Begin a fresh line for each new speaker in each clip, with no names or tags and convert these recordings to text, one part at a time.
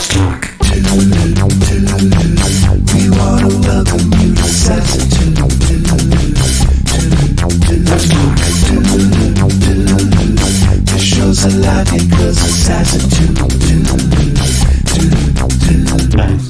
talk to. We wanna welcome you to SAZETU. This show's alive because of SAZETU.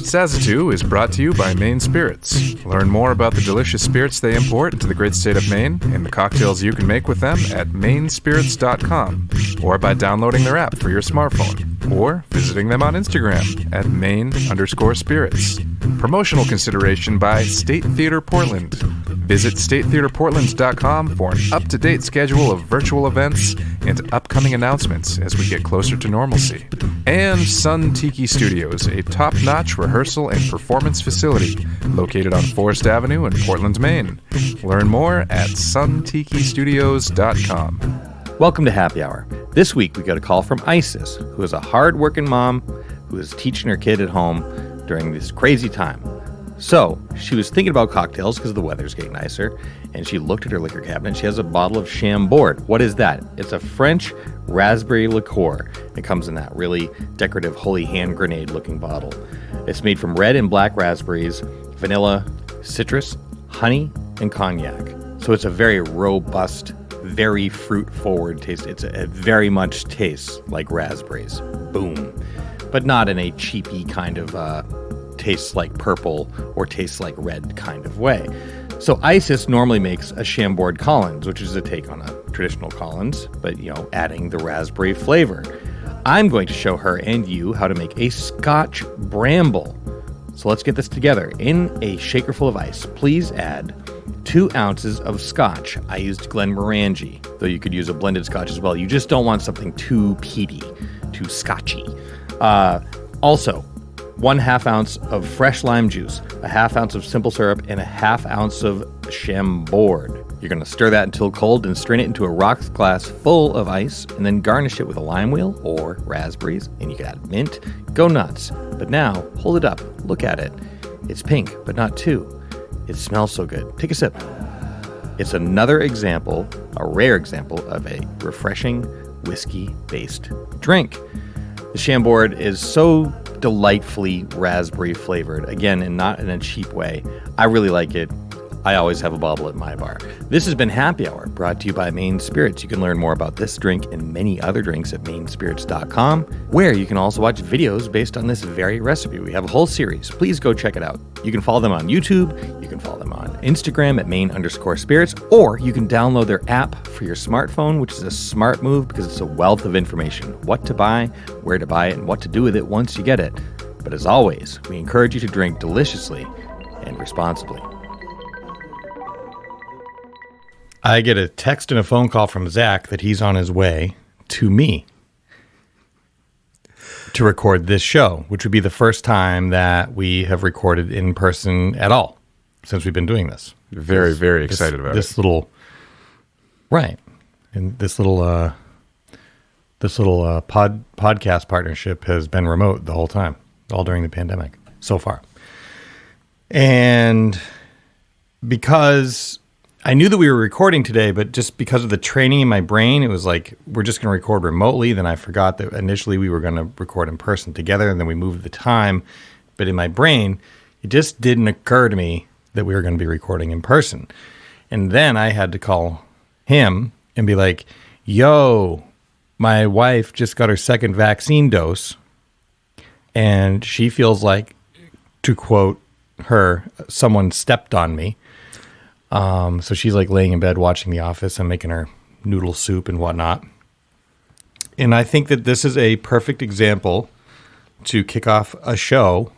SAZETU is brought to you by Maine Spirits. Learn more about the delicious spirits they import into the great state of Maine and the cocktails you can make with them at mainspirits.com or by downloading their app for your smartphone or visiting them on Instagram at Maine_spirits. Promotional consideration by State Theater Portland. Visit statetheaterportland.com for an up-to-date schedule of virtual events and upcoming announcements as we get closer to normalcy. And Sun Tiki Studios, a top-notch rehearsal and performance facility located on Forest Avenue in Portland, Maine. Learn more at suntikistudios.com.
Welcome to Happy Hour. This week we got a call from Isis, who is a hard-working mom who is teaching her kid at home during this crazy time. So, she was thinking about cocktails because the weather's getting nicer, and she looked at her liquor cabinet. She has a bottle of Chambord. What is that? It's a French raspberry liqueur. It comes in that really decorative holy hand grenade looking bottle. It's made from red and black raspberries, vanilla, citrus, honey, and cognac. So it's a very robust, very fruit-forward taste. It very much tastes like raspberries. Boom. But not in a cheapy kind of tastes like purple or tastes like red kind of way. So Isis normally makes a Chambord Collins, which is a take on a traditional Collins, but, adding the raspberry flavor. I'm going to show her and you how to make a Scotch Bramble. So let's get this together. In a shaker full of ice, please add 2 ounces of Scotch. I used Glenmorangie, though you could use a blended Scotch as well. You just don't want something too peaty, too Scotchy. Also, 1/2 ounce of fresh lime juice, 1/2 ounce of simple syrup, and 1/2 ounce of Chambord. You're going to stir that until cold and strain it into a rocks glass full of ice, and then garnish it with a lime wheel or raspberries, and you can add mint. Go nuts. But now, hold it up. Look at it. It's pink, but not too. It smells so good. Take a sip. It's another example, a rare example, of a refreshing whiskey-based drink. The Chambord is so delightfully raspberry flavored, again, and not in a cheap way. I really like it. I always have a bottle at my bar. This has been Happy Hour, brought to you by Maine Spirits. You can learn more about this drink and many other drinks at mainspirits.com, where you can also watch videos based on this very recipe. We have a whole series. Please go check it out. You can follow them on YouTube. You can follow them on Instagram at Maine_spirits, or you can download their app for your smartphone, which is a smart move because it's a wealth of information. What to buy, where to buy it, and what to do with it once you get it. But as always, we encourage you to drink deliciously and responsibly. I get a text and a phone call from Zach that he's on his way to me to record this show, which would be the first time that we have recorded in person at all since we've been doing this.
Very, very excited about
this
it.
Little, right. And this little podcast partnership has been remote the whole time, all during the pandemic so far. And because I knew that we were recording today, but just because of the training in my brain, it was like, we're just going to record remotely. Then I forgot that initially we were going to record in person together, and then we moved the time. But in my brain, it just didn't occur to me that we were going to be recording in person. And then I had to call him and be like, yo, my wife just got her second vaccine dose, and she feels like, to quote her, someone stepped on me. So she's like laying in bed watching The Office and making her noodle soup and whatnot. And I think that this is a perfect example to kick off a show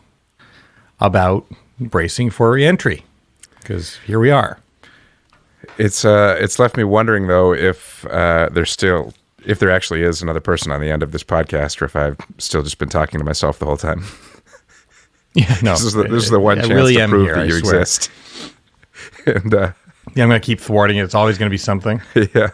about bracing for reentry, because here we are.
It's left me wondering though if there actually is another person on the end of this podcast, or if I've still just been talking to myself the whole time.
Yeah, no.
This is the one chance really to prove that you exist. And
I'm going to keep thwarting it. It's always going to be something.
Yeah.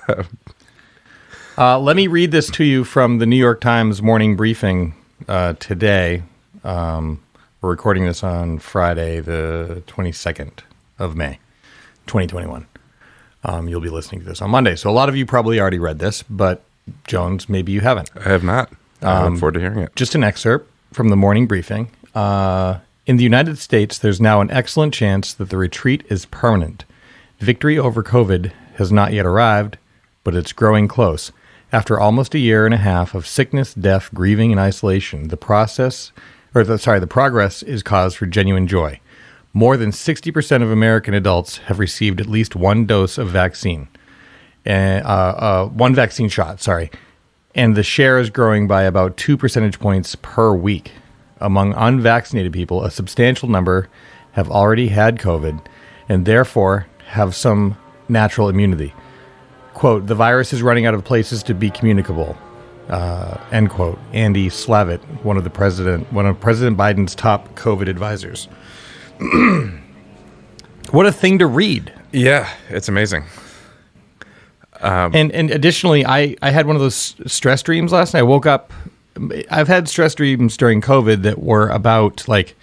Let me read this to you from the New York Times morning briefing today. We're recording this on Friday, the 22nd of May, 2021. You'll be listening to this on Monday. So a lot of you probably already read this, but Jones, maybe you haven't.
I have not. I look forward to hearing it.
Just an excerpt from the morning briefing. In the United States, there's now an excellent chance that the retreat is permanent. Victory over COVID has not yet arrived, but it's growing close. After almost a year and a half of sickness, death, grieving, and isolation, the progress is cause for genuine joy. More than 60% of American adults have received at least one dose of vaccine. One vaccine shot, and the share is growing by about 2 percentage points per week. Among unvaccinated people, a substantial number have already had COVID and therefore have some natural immunity. Quote, the virus is running out of places to be communicable. End quote. Andy Slavitt, one of President Biden's top COVID advisors. What a thing to read.
Yeah, it's amazing.
And additionally, I had one of those stress dreams last night. I woke up. I've had stress dreams during COVID that were about, like,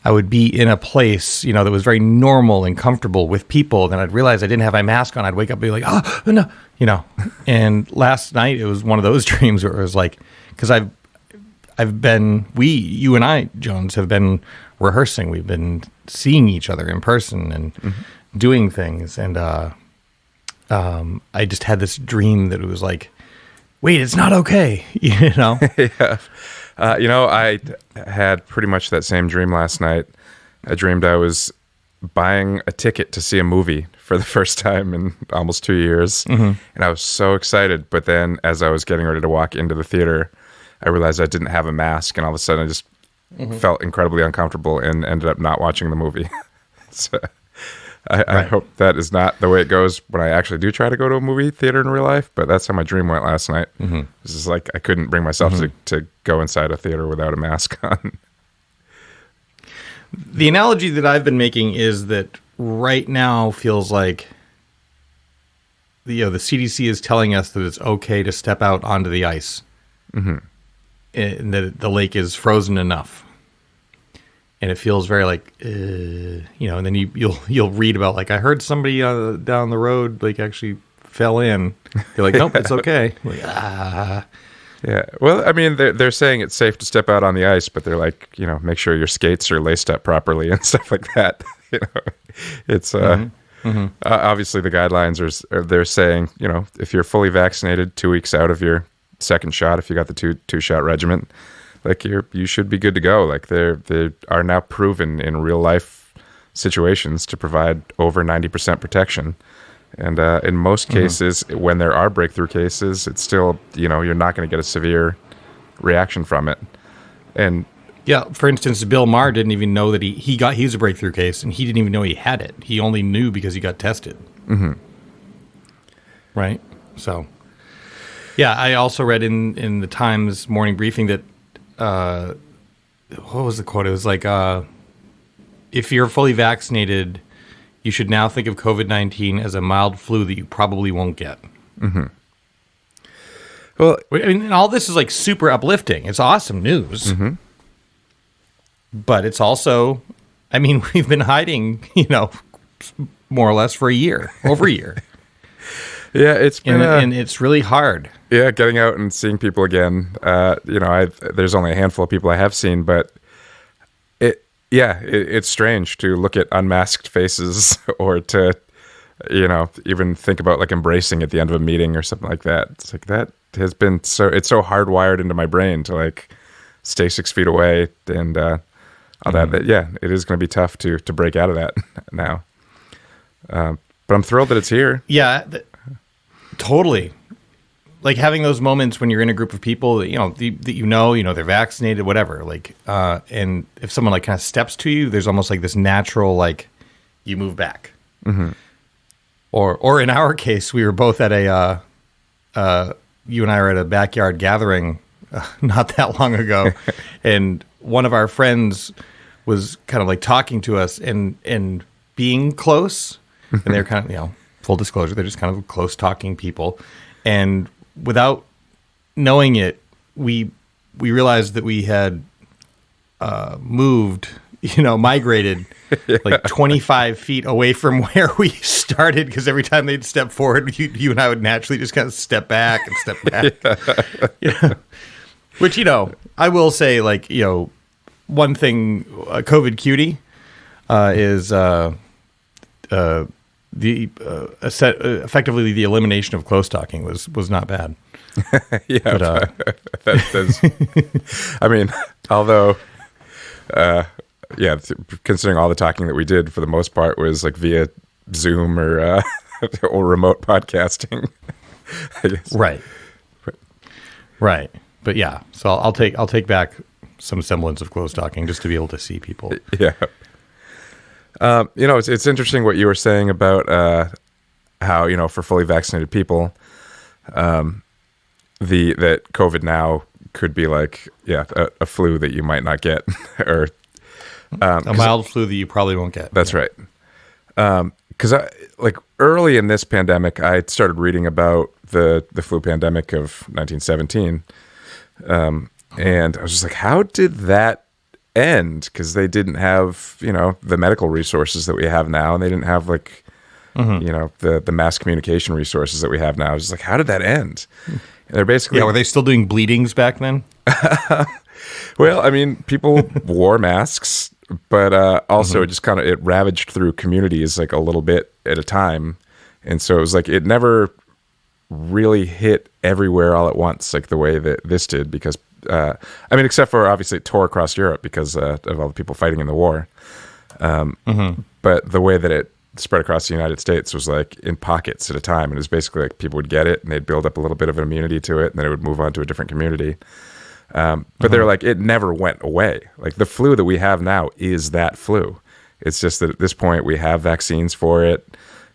I would be in a place, that was very normal and comfortable with people. Then I'd realize I didn't have my mask on. I'd wake up and be like, oh, no, And last night, it was one of those dreams where it was like, because you and I, Jones, have been rehearsing. We've been seeing each other in person and doing things. And I just had this dream that it was like, wait, it's not okay,
Yeah. I had pretty much that same dream last night. I dreamed I was buying a ticket to see a movie for the first time in almost 2 years. And I was so excited. But then as I was getting ready to walk into the theater, I realized I didn't have a mask. And all of a sudden I just felt incredibly uncomfortable and ended up not watching the movie. So I hope that is not the way it goes when I actually do try to go to a movie theater in real life, but that's how my dream went last night. This is like I couldn't bring myself to go inside a theater without a mask on.
The analogy that I've been making is that right now feels like the CDC is telling us that it's okay to step out onto the ice, and that the lake is frozen enough. And it feels very like, and then you'll read about, like, I heard somebody down the road, like, actually fell in. You're like, nope, it's okay. Like,
Yeah. Well, I mean, they're saying it's safe to step out on the ice, but they're like, make sure your skates are laced up properly and stuff like that. It's obviously the guidelines they're saying, if you're fully vaccinated 2 weeks out of your second shot, if you got the two shot regimen, like you should be good to go. Like they are now proven in real life situations to provide over 90% protection. And in most cases, when there are breakthrough cases, it's still, you're not going to get a severe reaction from it. And
yeah, for instance, Bill Maher didn't even know that he was a breakthrough case, and he didn't even know he had it. He only knew because he got tested. Right? So, yeah, I also read in the Times morning briefing that what was the quote? It was like, if you're fully vaccinated, you should now think of COVID-19 as a mild flu that you probably won't get. Well, I mean, all this is like super uplifting. It's awesome news. But it's also, I mean, we've been hiding, more or less for over a year.
Yeah, it's been
and it's really hard.
Yeah, getting out and seeing people again. There's only a handful of people I have seen, but it's strange to look at unmasked faces or to, even think about like embracing at the end of a meeting or something like that. It's like that has been it's so hardwired into my brain to like stay 6 feet away and all that. Yeah, it is going to be tough to break out of that now. But I'm thrilled that it's here.
Yeah. Totally. Like having those moments when you're in a group of people that they're vaccinated, whatever. Like, and if someone like kind of steps to you, there's almost like this natural, like, you move back. Or in our case, we were both at you and I were at a backyard gathering not that long ago, and one of our friends was kind of like talking to us and being close, and they're kind of, full disclosure, they're just kind of close talking people. And without knowing it, we realized that we had migrated like 25 feet away from where we started, because every time they'd step forward, you and I would naturally just kind of step back and step back. Which, I will say, like, one thing, COVID cutie is effectively the elimination of close talking was not bad.
Yeah,
But,
that's. I mean, although, considering all the talking that we did for the most part was like via Zoom or remote podcasting. I guess.
Right. But yeah, so I'll take back some semblance of close talking just to be able to see people.
Yeah. It's interesting what you were saying about how, for fully vaccinated people, that COVID now could be like, a flu that you might not get, or
a mild flu that you probably won't get.
That's right. Because early in this pandemic, I started reading about the flu pandemic of 1917, and I was just like, how did that end? Because they didn't have the medical resources that we have now, and they didn't have the mass communication resources that we have now. I was just like, how did that end? And they're basically
were they still doing bleedings back then?
Well, I mean, people wore masks, but also it just it ravaged through communities like a little bit at a time, and so it was like it never really hit everywhere all at once like the way that this did, because except for obviously it tore across Europe because of all the people fighting in the war. But the way that it spread across the United States was like in pockets at a time. And it was basically like people would get it and they'd build up a little bit of an immunity to it, and then it would move on to a different community. But they're like, it never went away. Like the flu that we have now is that flu. It's just that at this point we have vaccines for it.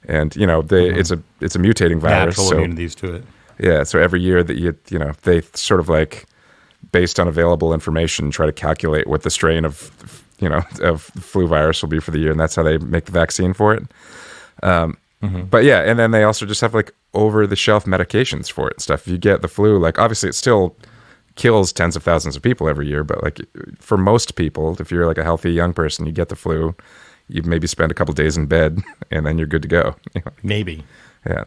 And, it's a mutating virus.
Natural immunities to it.
Yeah. So every year that they sort of like, based on available information, try to calculate what the strain of flu virus will be for the year, and that's how they make the vaccine for it. But yeah, and then they also just have like over-the-shelf medications for it and stuff. If you get the flu, like obviously it still kills tens of thousands of people every year, but like for most people, if you're like a healthy young person, you get the flu, you maybe spend a couple days in bed, and then you're good to go.
Maybe.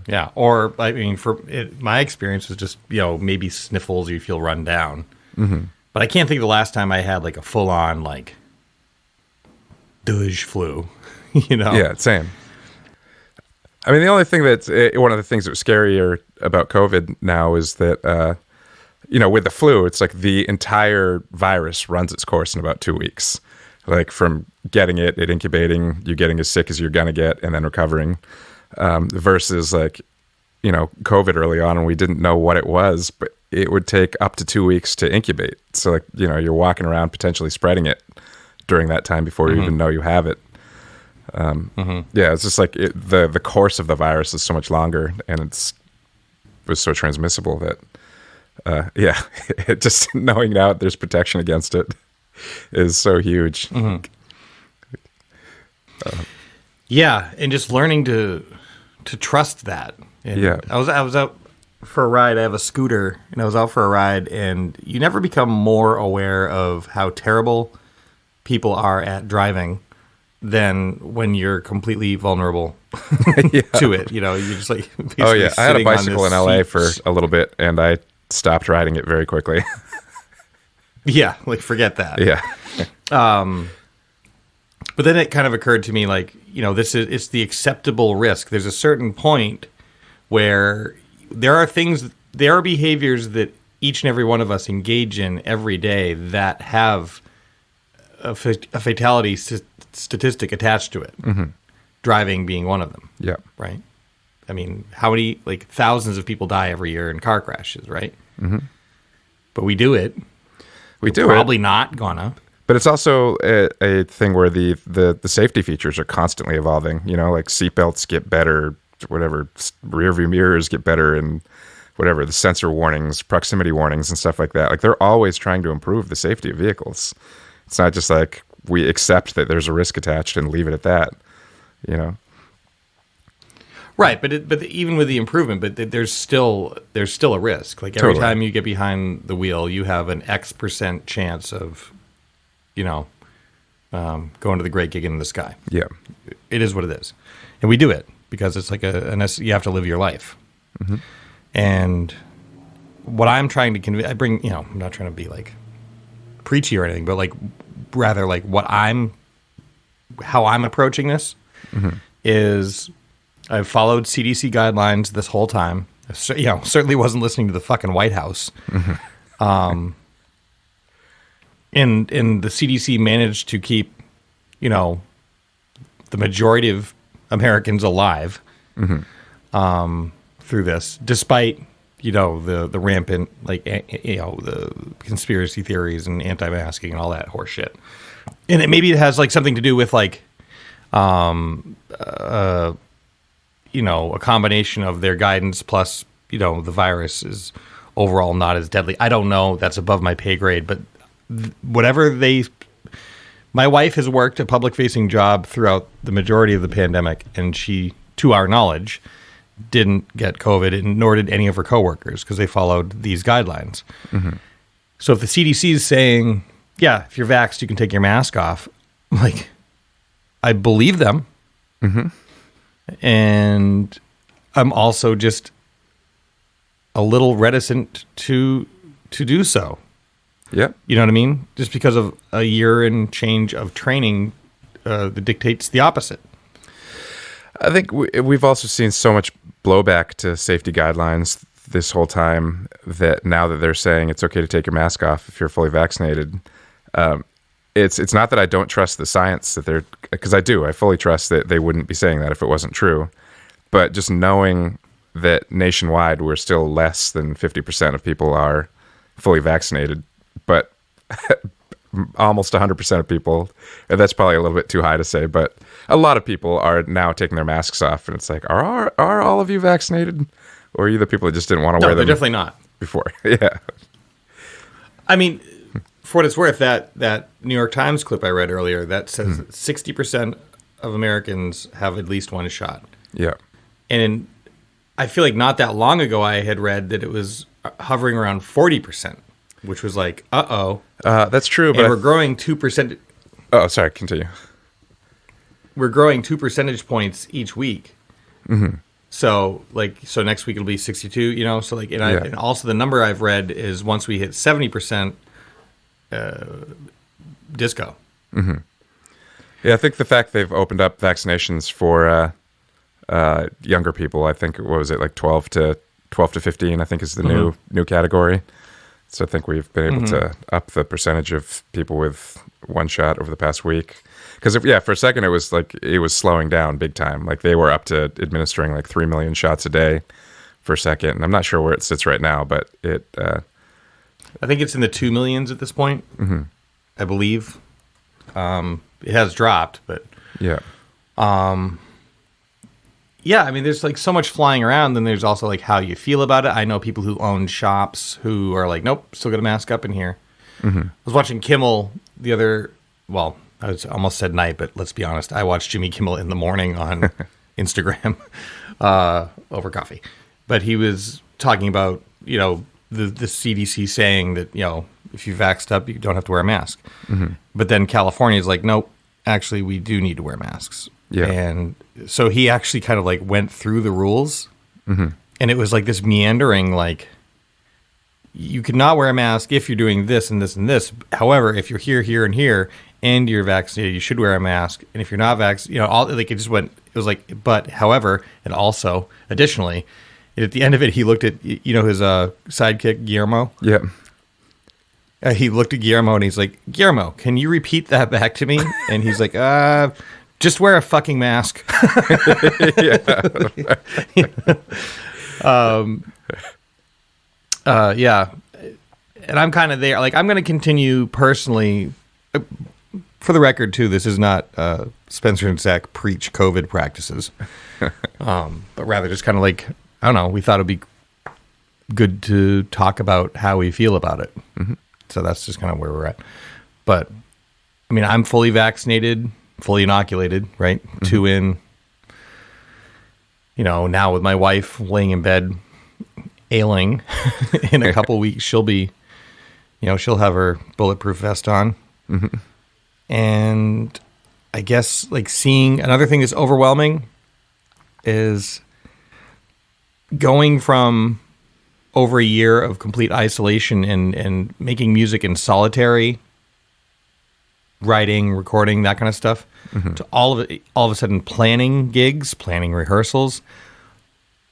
Yeah.
Or I mean, my experience was just maybe sniffles, or you feel run down. But I can't think of the last time I had like a full on like douche flu.
Yeah, same. I mean, the only thing one of the things that was scarier about COVID now is that with the flu, it's like the entire virus runs its course in about 2 weeks. Like from getting it incubating, you getting as sick as you're gonna get, and then recovering. Versus like, COVID early on, and we didn't know what it was, but it would take up to 2 weeks to incubate. So like, you're walking around potentially spreading it during that time before you even know you have it. Yeah, it's just like the course of the virus is so much longer, and was so transmissible that, just knowing now there's protection against it is so huge.
Yeah, and just learning to trust that. And
yeah,
I was out for a ride. I have a scooter, and I was out for a ride, and you never become more aware of how terrible people are at driving than when you're completely vulnerable to it. You're just like,
oh yeah, I had a bicycle in LA for a little bit, and I stopped riding it very quickly.
Yeah, like forget that.
Yeah.
But then it kind of occurred to me, like, it's the acceptable risk. There's a certain point where there are behaviors that each and every one of us engage in every day that have a fatality statistic attached to it. Driving being one of them.
Yeah.
Right? I mean, how many, like, thousands of people die every year in car crashes, right? But we do it. We're probably not gonna.
But it's also a thing where the safety features are constantly evolving. Like seatbelts get better, whatever, rear view mirrors get better, and whatever, the sensor warnings, proximity warnings, and stuff like that. Like they're always trying to improve the safety of vehicles. It's not just like we accept that there's a risk attached and leave it at that.
Right, but even with the improvement, there's still a risk. Like every time you get behind the wheel, you have an X% chance of going to the great gig in the sky.
Yeah.
It is what it is. And we do it because it's like you have to live your life. And what I'm trying to convey, I'm not trying to be like preachy or anything, but like rather like how I'm approaching this is I've followed CDC guidelines this whole time. Certainly wasn't listening to the fucking White House. And the CDC managed to keep, the majority of Americans alive through this, despite, the rampant, the conspiracy theories and anti-masking and all that horse shit. And it has like something to do with like, a combination of their guidance plus, the virus is overall not as deadly. I don't know. That's above my pay grade, but my wife has worked a public-facing job throughout the majority of the pandemic, and she, to our knowledge, didn't get COVID, and nor did any of her coworkers because they followed these guidelines. So if the CDC is saying, yeah, if you're vaxxed, you can take your mask off, like, I believe them. And I'm also just a little reticent to do so.
Yeah.
You know what I mean? Just because of a year and change of training that dictates the opposite.
I think we've also seen so much blowback to safety guidelines this whole time that now that they're saying it's okay to take your mask off if you're fully vaccinated, it's not that I don't trust the science because I do. I fully trust that they wouldn't be saying that if it wasn't true. But just knowing that nationwide we're still less than 50% of people are fully vaccinated, but almost 100% of people, and that's probably a little bit too high to say, but a lot of people are now taking their masks off, and it's like, are all of you vaccinated? Or are you the people that just didn't want to wear them?
No, they're definitely not.
Before, yeah.
I mean, for what it's worth, that New York Times clip I read earlier, that says that 60% of Americans have at least one shot.
Yeah.
And I feel like not that long ago I had read that it was hovering around 40%, which was like,
that's true, but
we're growing 2%.
Oh, sorry, continue.
We're growing 2 percentage points each week. So next week it'll be 62, and also the number I've read is once we hit 70%, disco.
Yeah, I think the fact they've opened up vaccinations for younger people, I think, what was it, like 12 to 15, I think is the new category. So I think we've been able to up the percentage of people with one shot over the past week. Because for a second it was slowing down big time. Like they were up to administering like 3 million shots a day for a second. And I'm not sure where it sits right now, but it...
I think it's in the 2 millions at this point, I believe. It has dropped, but...
Yeah.
Yeah, I mean, there's like so much flying around. Then there's also like how you feel about it. I know people who own shops who are like, nope, still got a mask up in here. I was watching Kimmel I almost said night, but let's be honest. I watched Jimmy Kimmel in the morning on Instagram over coffee. But he was talking about, the CDC saying that, if you vaxxed up, you don't have to wear a mask. But then California is like, nope, actually, we do need to wear masks.
Yeah.
And so he actually kind of like went through the rules. And it was like this meandering, like, you could not wear a mask if you're doing this and this and this. However, if you're here, here, and here, and you're vaccinated, you should wear a mask. And if you're not vaccinated, it just went, it was like, but however, and also, additionally, at the end of it, he looked at, his sidekick, Guillermo.
Yeah.
He looked at Guillermo and he's like, Guillermo, can you repeat that back to me? And he's like, just wear a fucking mask. Yeah. And I'm kind of there. Like, I'm going to continue personally. For the record, too, this is not Spencer and Zach preach COVID practices, but rather just kind of like, I don't know, we thought it'd be good to talk about how we feel about it. So that's just kind of where we're at. But, I mean, I'm fully vaccinated, fully inoculated, right? 2 in. Now with my wife laying in bed, ailing, in a couple weeks, she'll be, she'll have her bulletproof vest on. And I guess like seeing another thing that's overwhelming is going from over a year of complete isolation and making music in solitary, writing, recording, that kind of stuff, to all of a sudden planning gigs, planning rehearsals,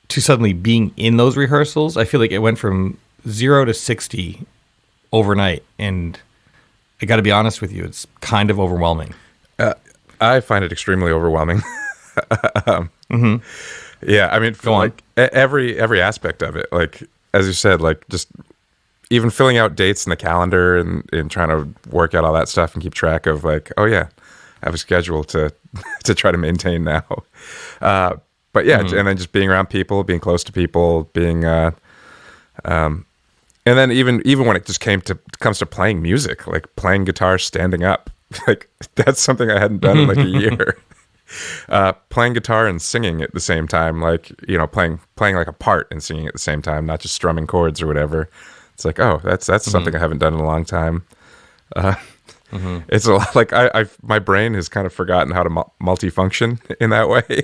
to suddenly being in those rehearsals. I feel like it went from 0 to 60 overnight, and I got to be honest with you, it's kind of overwhelming.
I find it extremely overwhelming. Yeah, I mean,
Go on.
like every aspect of it, like as you said, like just even filling out dates in the calendar and trying to work out all that stuff and keep track of like, oh yeah, I have a schedule to try to maintain now. But yeah, and then just being around people, being close to people, being and then even when it just comes to playing music, like playing guitar standing up, like that's something I hadn't done in like a year. Playing guitar and singing at the same time, like, you know, playing like a part and singing at the same time, not just strumming chords or whatever. It's like, oh, that's something I haven't done in a long time. It's a lot, like my brain has kind of forgotten how to multifunction in that way.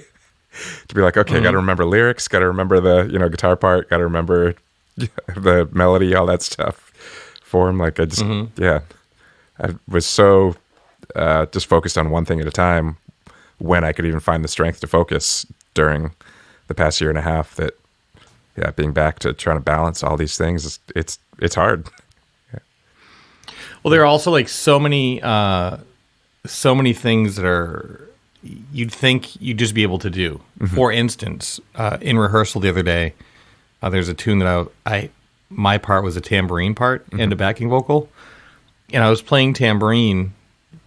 To be like, okay, got to remember lyrics, got to remember the, you know, guitar part, got to remember the melody, all that stuff. Form, like I just, yeah, I was so just focused on one thing at a time when I could even find the strength to focus during the past year and a half. That, yeah, being back to trying to balance all these things, it's hard. Yeah.
Well, there are also like so many things that are you'd think you'd just be able to do. For instance, in rehearsal the other day, there's a tune that my part was a tambourine part and a backing vocal, and I was playing tambourine,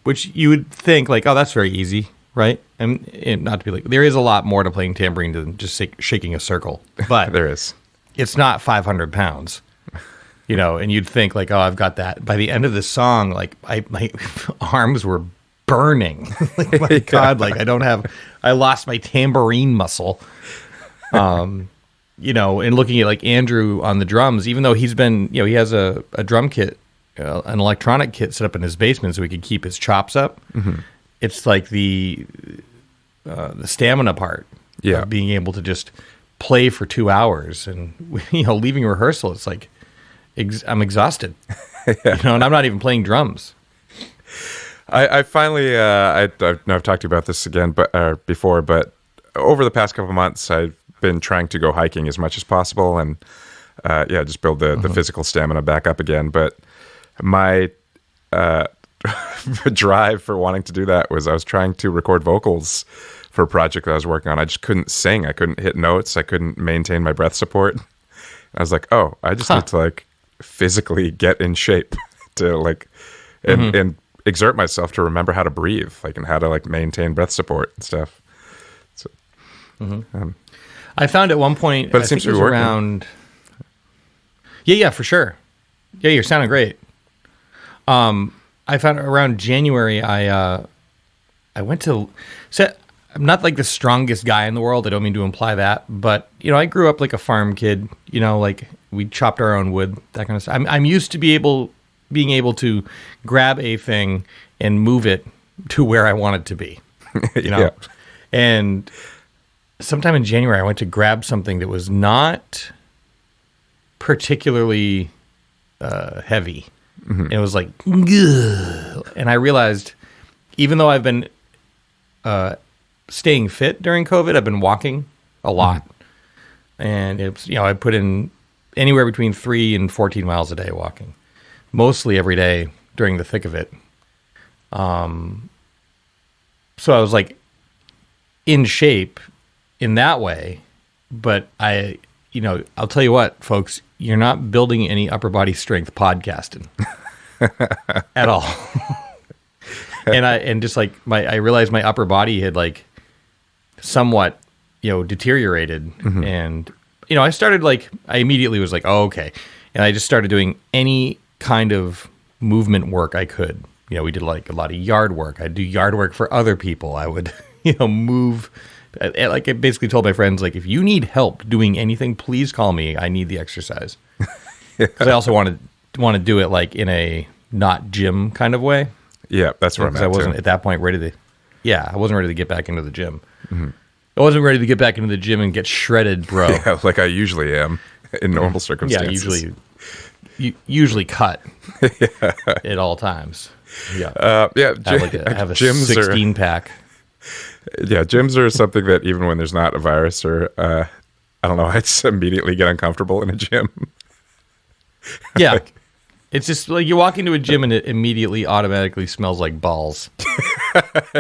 which you would think like, oh, that's very easy, right? And not to be like, there is a lot more to playing tambourine than just shaking a circle, but
There is.
It's not 500 pounds, you know, and you'd think like, oh, I've got that. By the end of the song, like my arms were burning. Like, my God, like I lost my tambourine muscle. You know, and looking at like Andrew on the drums, even though he's been, you know, he has a drum kit, an electronic kit set up in his basement so he could keep his chops up. It's like the stamina part of being able to just play for 2 hours, and, you know, leaving rehearsal, it's like I'm exhausted. You know, and I'm not even playing drums.
I finally, I've talked to you about this again, but before, but over the past couple of months, I've been trying to go hiking as much as possible, and just build the physical stamina back up again. But my drive for wanting to do that was I was trying to record vocals for a project that I was working on. I just couldn't sing. I couldn't hit notes. I couldn't maintain my breath support. I was like, oh, I just need to like physically get in shape to like and exert myself to remember how to breathe, like, and how to like maintain breath support and stuff. So,
I found at one point,
but it seems to be working.
Around. Yeah, for sure. Yeah, you're sounding great. I found around January, I went to. So I'm not like the strongest guy in the world. I don't mean to imply that, but, you know, I grew up like a farm kid. You know, like we chopped our own wood, that kind of stuff. I'm used to being able to grab a thing and move it to where I want it to be. You know,
Yeah.
And sometime in January, I went to grab something that was not particularly heavy. And it was like, ugh. And I realized, even though I've been staying fit during COVID, I've been walking a lot. And it's, you know, I put in anywhere between 3 and 14 miles a day walking, mostly every day during the thick of it. So I was like in shape in that way, but I'll tell you what, folks, you're not building any upper body strength podcasting at all. And I realized my upper body had like somewhat, you know, deteriorated. And, you know, I immediately was like, oh, okay. And I just started doing any kind of movement work I could. You know, we did like a lot of yard work. I'd do yard work for other people. I would, you know, move. Like I basically told my friends, like, if you need help doing anything, please call me. I need the exercise. Because I also want to do it like in a not gym kind of way.
Yeah, that's where I'm at.
I wasn't at that point ready to. Yeah, I wasn't ready to get back into the gym. I wasn't ready to get back into the gym and get shredded, bro.
Yeah, like I usually am. in normal
Yeah,
circumstances.
usually cut at all times. Yeah,
I
have a
gyms
16 pack.
gyms are something that even when there's not a virus or I don't know, I just immediately get uncomfortable in a gym.
Yeah. It's just like you walk into a gym and it immediately automatically smells like balls.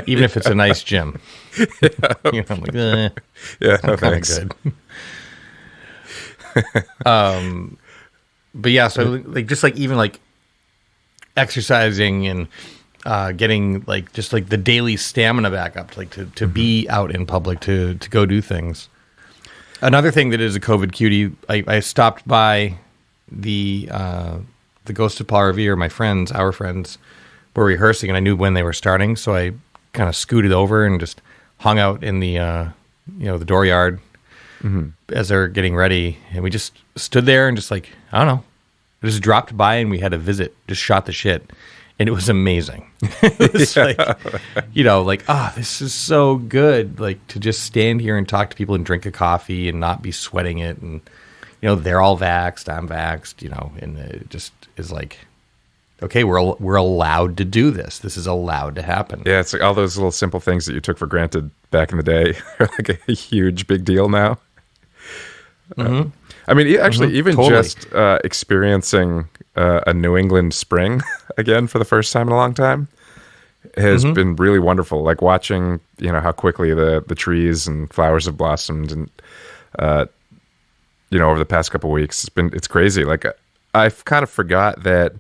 Even if it's a nice gym. You know, I'm like,
Yeah, no,
kind of
thanks.
good. But yeah, so like just like even like exercising and getting like just like the daily stamina back up to be out in public to go do things. Another thing that is a COVID cutie, I stopped by the Ghost of Paul Revere. Our friends were rehearsing, and I knew when they were starting, so I kind of scooted over and just hung out in the the dooryard as they're getting ready, and we just stood there and just like, I don't know, just dropped by and we had a visit, just shot the shit, and it was amazing. It was like, this is so good, like to just stand here and talk to people and drink a coffee and not be sweating it, and they're all vaxxed, I'm vaxxed, and it just is like, okay, we're allowed to do this. This is allowed to happen.
Yeah, it's like all those little simple things that you took for granted back in the day are like a huge big deal now. I mean, actually, even
Totally.
just experiencing a New England spring again for the first time in a long time has been really wonderful. Like watching, how quickly the trees and flowers have blossomed, and over the past couple of weeks, it's crazy. Like I've kind of forgot that,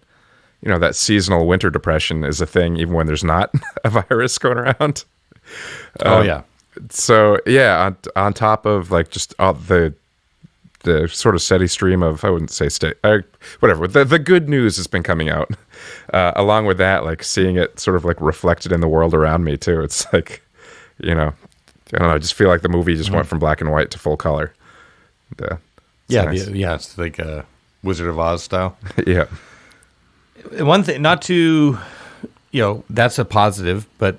that seasonal winter depression is a thing, even when there's not a virus going around.
Oh yeah.
So yeah, on top of like just all the sort of steady stream of, I wouldn't say whatever, the good news has been coming out. Along with that, like seeing it sort of like reflected in the world around me too. It's like, I don't know, I just feel like the movie just went from black and white to full color. It's nice.
It's like a Wizard of Oz style.
Yeah.
One thing, not to, that's a positive, but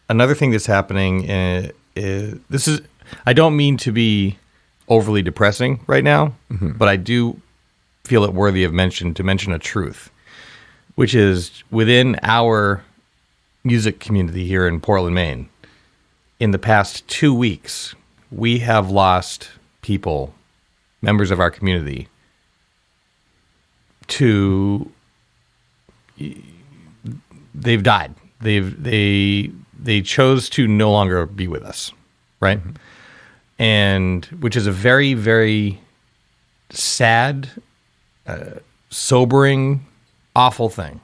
another thing that's happening is I don't mean to be overly depressing right now, but I do feel it worthy of mention to mention a truth, which is within our music community here in Portland, Maine, in the past 2 weeks, we have lost people, members of our community, they've died. They chose to no longer be with us, right? And which is a very, very sad, sobering, awful thing.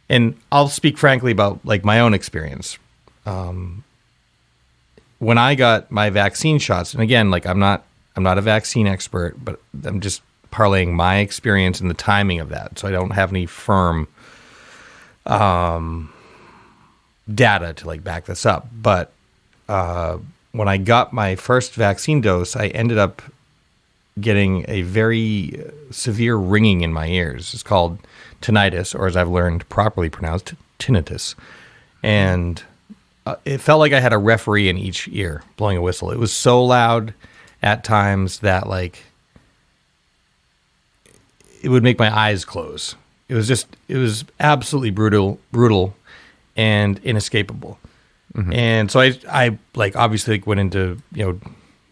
And I'll speak frankly about like my own experience. When I got my vaccine shots, and again, like I'm not a vaccine expert, but I'm just parlaying my experience and the timing of that. So I don't have any firm data to like back this up. But when I got my first vaccine dose, I ended up getting a very severe ringing in my ears. It's called tinnitus, or as I've learned properly pronounced, tinnitus. And it felt like I had a referee in each ear blowing a whistle. It was so loud at times that like it would make my eyes close. It was absolutely brutal and inescapable. And so I like obviously went into,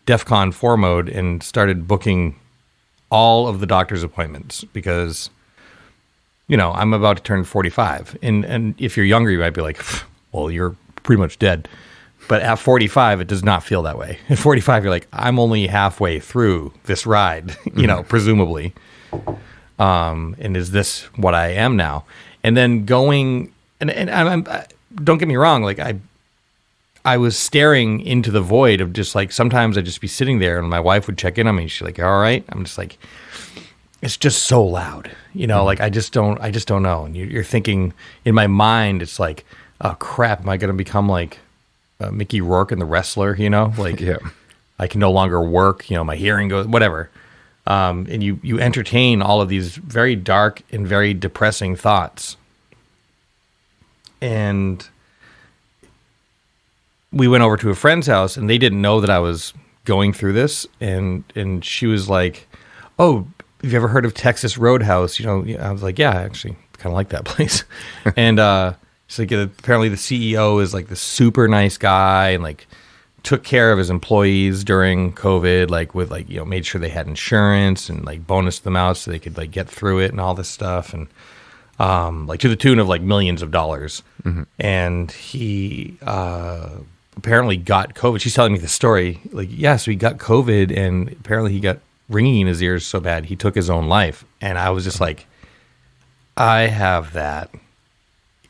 DEFCON 4 mode and started booking all of the doctor's appointments because, I'm about to turn 45. And if you're younger, you might be like, well, you're pretty much dead. But at 45, it does not feel that way. At 45, you're like, I'm only halfway through this ride, presumably. And is this what I am now? And then going, and I'm don't get me wrong, like I was staring into the void of just like, sometimes I'd just be sitting there and my wife would check in on me. She's like, all right. I'm just like, it's just so loud, like I just don't know. And you're thinking in my mind, it's like, oh crap, am I going to become like Mickey Rourke in The Wrestler, like
Yeah.
I can no longer work, my hearing goes, whatever. And you entertain all of these very dark and very depressing thoughts. And we went over to a friend's house and they didn't know that I was going through this, and she was like, "Oh, have you ever heard of Texas Roadhouse?" I was like, "Yeah, I actually kind of like that place." And she's like, apparently the CEO is like the super nice guy, and like took care of his employees during COVID, like with like, made sure they had insurance and like bonused them out so they could like get through it and all this stuff. And like to the tune of like millions of dollars. Mm-hmm. And he apparently got COVID. She's telling me the story. Like, so he got COVID, and apparently he got ringing in his ears so bad he took his own life. And I was just like, I have that.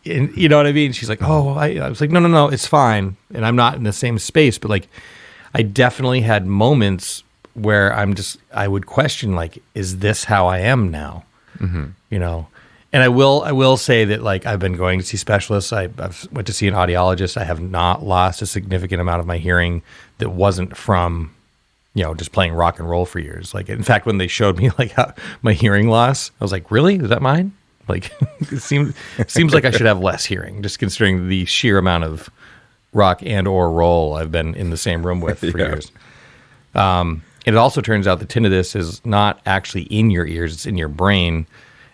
And you know what I mean? She's like, oh, I was like, no, it's fine. And I'm not in the same space, but like, I definitely had moments where I would question, like, is this how I am now? Mm-hmm. And I will say that, like, I've been going to see specialists. I've went to see an audiologist. I have not lost a significant amount of my hearing that wasn't from, just playing rock and roll for years. Like, in fact, when they showed me like my hearing loss, I was like, really? Is that mine? Like, it seems like I should have less hearing, just considering the sheer amount of rock and or roll I've been in the same room with for years. And it also turns out the tinnitus is not actually in your ears; it's in your brain.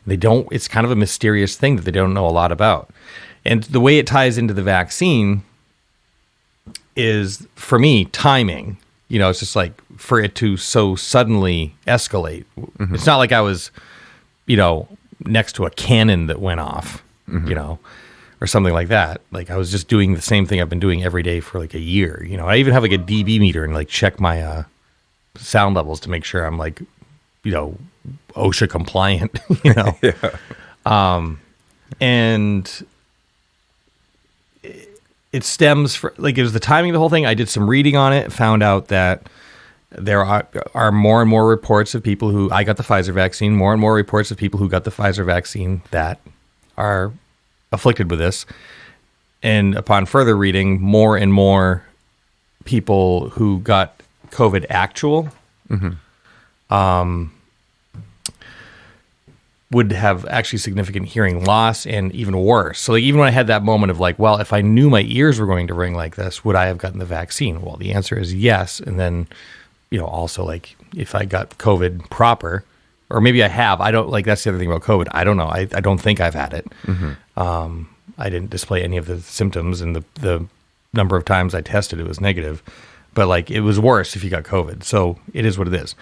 It's kind of a mysterious thing that they don't know a lot about. And the way it ties into the vaccine is, for me, timing. It's just like for it to so suddenly escalate. Mm-hmm. It's not like I was, next to a cannon that went off, mm-hmm. Or something like that. Like, I was just doing the same thing I've been doing every day for like a year. I even have like a dB meter and like check my sound levels to make sure I'm like, OSHA compliant, and it stems from, like, it was the timing of the whole thing. I did some reading on it, found out that there are more and more reports of people who, I got the Pfizer vaccine, more and more reports of people who got the Pfizer vaccine that are afflicted with this. And upon further reading, more and more people who got COVID actual, mm-hmm. Would have actually significant hearing loss, and even worse. So, like, even when I had that moment of like, well, if I knew my ears were going to ring like this, would I have gotten the vaccine? Well, the answer is yes. And then, also, like, if I got COVID proper, or maybe I have, I don't, like, that's the other thing about COVID. I don't know. I don't think I've had it. Mm-hmm. I didn't display any of the symptoms, and the number of times I tested, it was negative. But, like, it was worse if you got COVID. So it is what it is.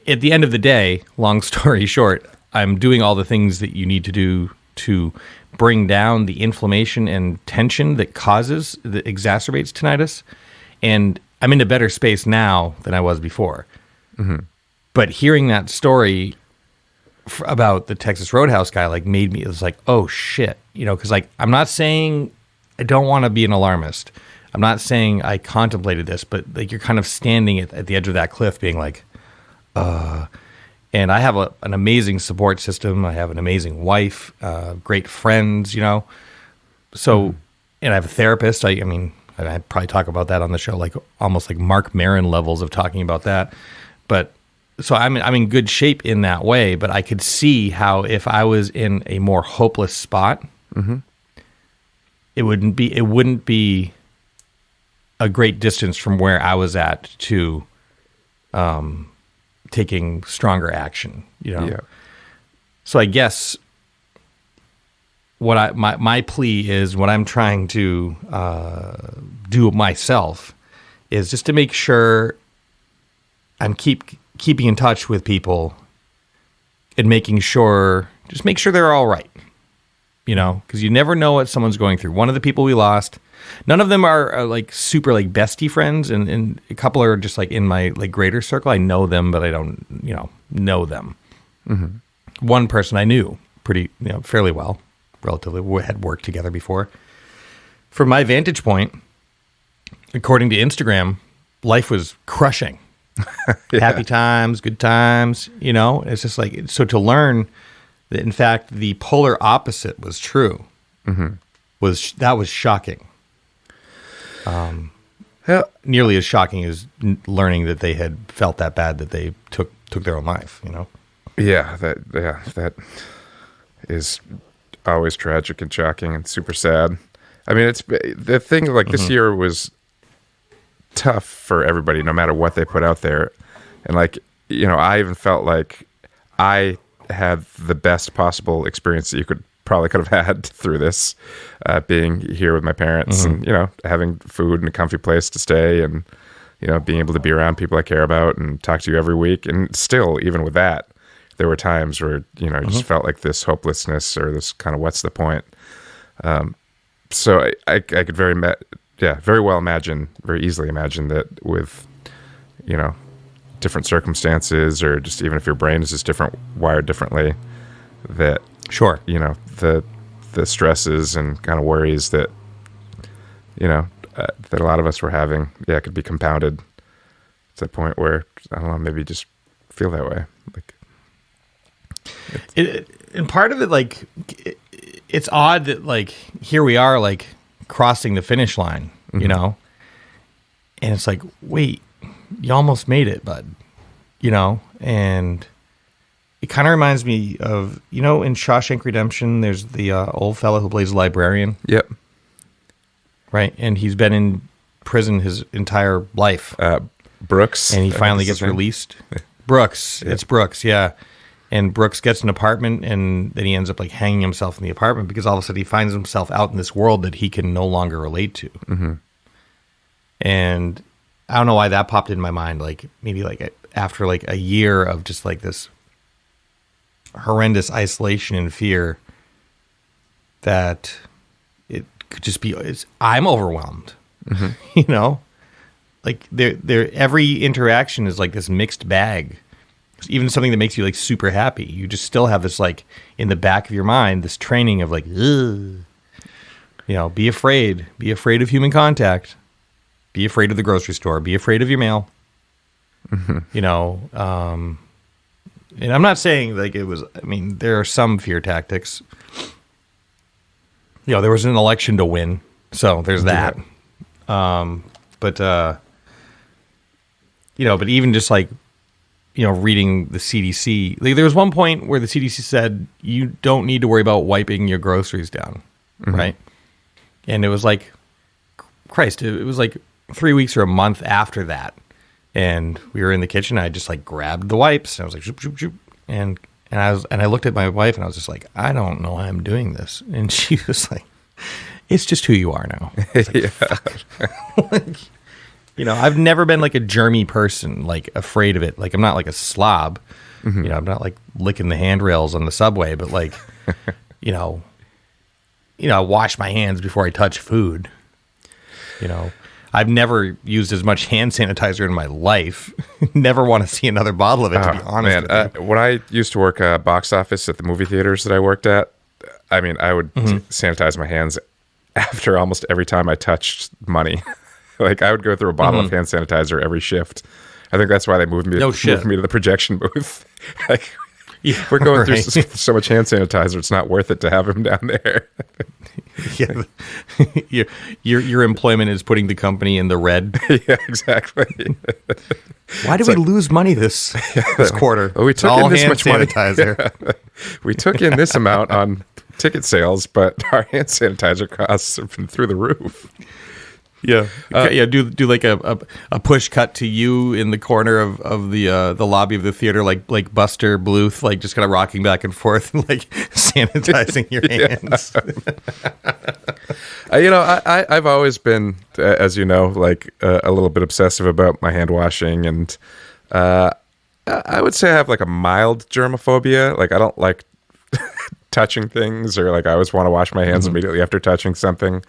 At the end of the day, long story short, I'm doing all the things that you need to do to bring down the inflammation and tension that exacerbates tinnitus. And I'm in a better space now than I was before. Mm-hmm. But hearing that story about the Texas Roadhouse guy, like, made me, it was like, oh shit, because, like, I'm not saying I don't want to be an alarmist. I'm not saying I contemplated this, but, like, you're kind of standing at the edge of that cliff being like, and I have an amazing support system. I have an amazing wife, great friends, So, mm-hmm. And I have a therapist. I mean, I'd probably talk about that on the show, like almost like Mark Maron levels of talking about that. But so I'm in good shape in that way. But I could see how if I was in a more hopeless spot, mm-hmm. it wouldn't be a great distance from where I was at to taking stronger action, Yeah. So I guess what my plea is, what I'm trying to do myself is just to make sure I'm keeping in touch with people and make sure they're all right, because you never know what someone's going through. One of the people we lost, none of them are like super like bestie friends, and a couple are just like in my like greater circle. I know them, but I don't know them. Mm-hmm. One person I knew pretty fairly well, relatively. We had worked together before. From my vantage point, according to Instagram, life was crushing. Yeah. Happy times, good times. It's just like, so to learn that in fact the polar opposite was true, mm-hmm. was shocking. Nearly as shocking as learning that they had felt that bad that they took their own life,
Yeah, that is always tragic and shocking and super sad. I mean, it's the thing, like, mm-hmm. this year was tough for everybody, no matter what they put out there. And like, I even felt like I had the best possible experience that you could have had through this, being here with my parents and, having food and a comfy place to stay and, being able to be around people I care about and talk to you every week. And still, even with that, there were times where, I just felt like this hopelessness or this kind of what's the point. So I could very easily imagine that with, different circumstances, or just even if your brain is just wired differently, that
sure,
the stresses and kind of worries that that a lot of us were having, could be compounded to the point where, I don't know, maybe just feel that way. Like
and part of it, like, it's odd that, like, here we are, like, crossing the finish line, and it's like, wait, you almost made it, bud, and it kind of reminds me of, in Shawshank Redemption, there's the old fellow who plays the librarian.
Yep.
Right, and he's been in prison his entire life.
Brooks.
And he finally gets released. Brooks. Yeah. It's Brooks, yeah. And Brooks gets an apartment, and then he ends up, like, hanging himself in the apartment because all of a sudden he finds himself out in this world that he can no longer relate to. Mm-hmm. And I don't know why that popped in my mind, like, maybe, like, after, like, a year of just, like, this horrendous isolation and fear, that it could just be, I'm overwhelmed, like every interaction is like this mixed bag. Even something that makes you, like, super happy, you just still have this, like, in the back of your mind, this training of, like, be afraid of human contact, be afraid of the grocery store, be afraid of your mail, and I'm not saying, like, there are some fear tactics. There was an election to win, so there's that. But even just, like, reading the CDC, like, there was one point where the CDC said you don't need to worry about wiping your groceries down, right? And it was like, Christ, it was like 3 weeks or a month after that, and we were in the kitchen. I just, like, grabbed the wipes, and I was like, shoop, shoop, shoop, and I looked at my wife, and I was just like, I don't know how I'm doing this, and she was like, it's just who you are now. I've never been, like, a germy person, like, afraid of it. Like, I'm not like a slob. I'm not, like, licking the handrails on the subway, but, like, I wash my hands before I touch food. I've never used as much hand sanitizer in my life. Never want to see another bottle of it, to be honest with you.
When I used to work box office at the movie theaters that I worked at, I would sanitize my hands after almost every time I touched money. Like, I would go through a bottle of hand sanitizer every shift. I think that's why they moved me to the projection booth. Like, we're going through so much hand sanitizer, it's not worth it to have him down there.
Your employment is putting the company in the red.
Yeah, exactly.
Why did we lose money this quarter?
Well, we took in this much
sanitizer.
Money. Yeah. We took in this amount on ticket sales, but our hand sanitizer costs have been through the roof.
Yeah, do like a push cut to you in the corner of the lobby of the theater, like Buster Bluth, like just kind of rocking back and forth and, like, sanitizing your hands.
I've always been, as you know, like, a little bit obsessive about my hand washing, and I would say I have, like, a mild germophobia. Like, I don't like touching things, or, like, I always want to wash my hands immediately after touching something.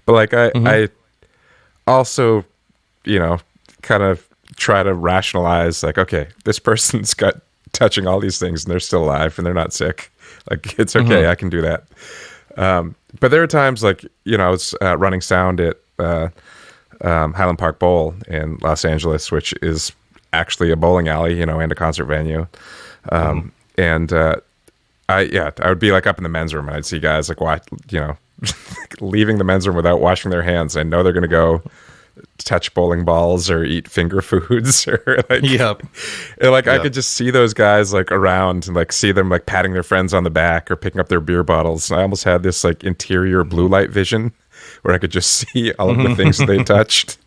But, like, I also, kind of try to rationalize, like, okay, this person's got touching all these things and they're still alive and they're not sick. Like, it's okay, I can do that. But there are times, like, I was running sound at Highland Park Bowl in Los Angeles, which is actually a bowling alley, and a concert venue. And I would be, like, up in the men's room, and I'd see guys, like, leaving the men's room without washing their hands. I know they're going to go touch bowling balls or eat finger foods, or, like, I could just see those guys, like, around, and, like, see them, like, patting their friends on the back or picking up their beer bottles. And I almost had this, like, interior blue light vision where I could just see all of the things that they touched.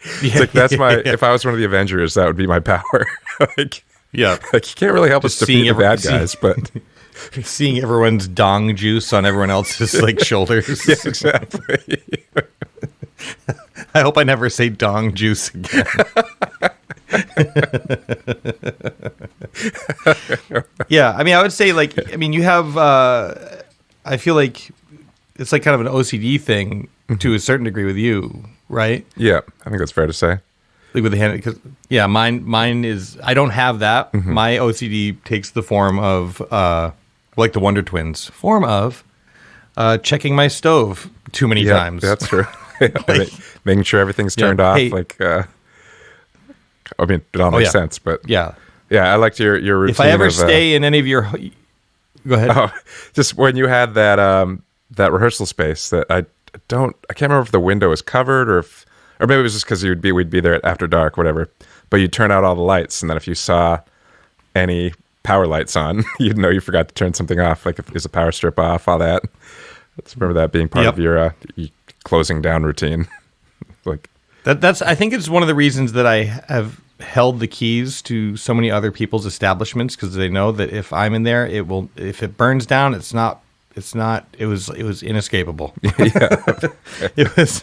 It's like that's my. If I was one of the Avengers, that would be my power. like,
Yeah.
like you can't really help us defeat the bad guys, but
Seeing everyone's dong juice on everyone else's like shoulders.
yeah, exactly.
I hope I never say dong juice again. Yeah, I mean, I would say like, I mean, you have. I feel like it's like kind of an OCD thing to a certain degree with you, right?
Yeah, I think that's fair to say.
Like with the hand, because yeah, mine is. I don't have that. My OCD takes the form of like the Wonder Twins form of checking my stove too many times.
That's true. Like, making sure everything's turned off.
Hey,
like, I mean, it all makes sense. But
yeah,
I liked your routine.
if I ever stay in any of your, go ahead.
Oh, just when you had that that rehearsal space that I can't remember if the window was covered or maybe it was just because we'd be there after dark, whatever. But you'd turn out all the lights, and then if you saw any power lights on, you'd know you forgot to turn something off. Like if there's a power strip off, all that. I just remember that being part of your closing down routine. Like
that's. I think it's one of the reasons that I have held the keys to so many other people's establishments, because they know that if I'm in there, it will. If it burns down, it's not. It was inescapable.
Yeah.
It was.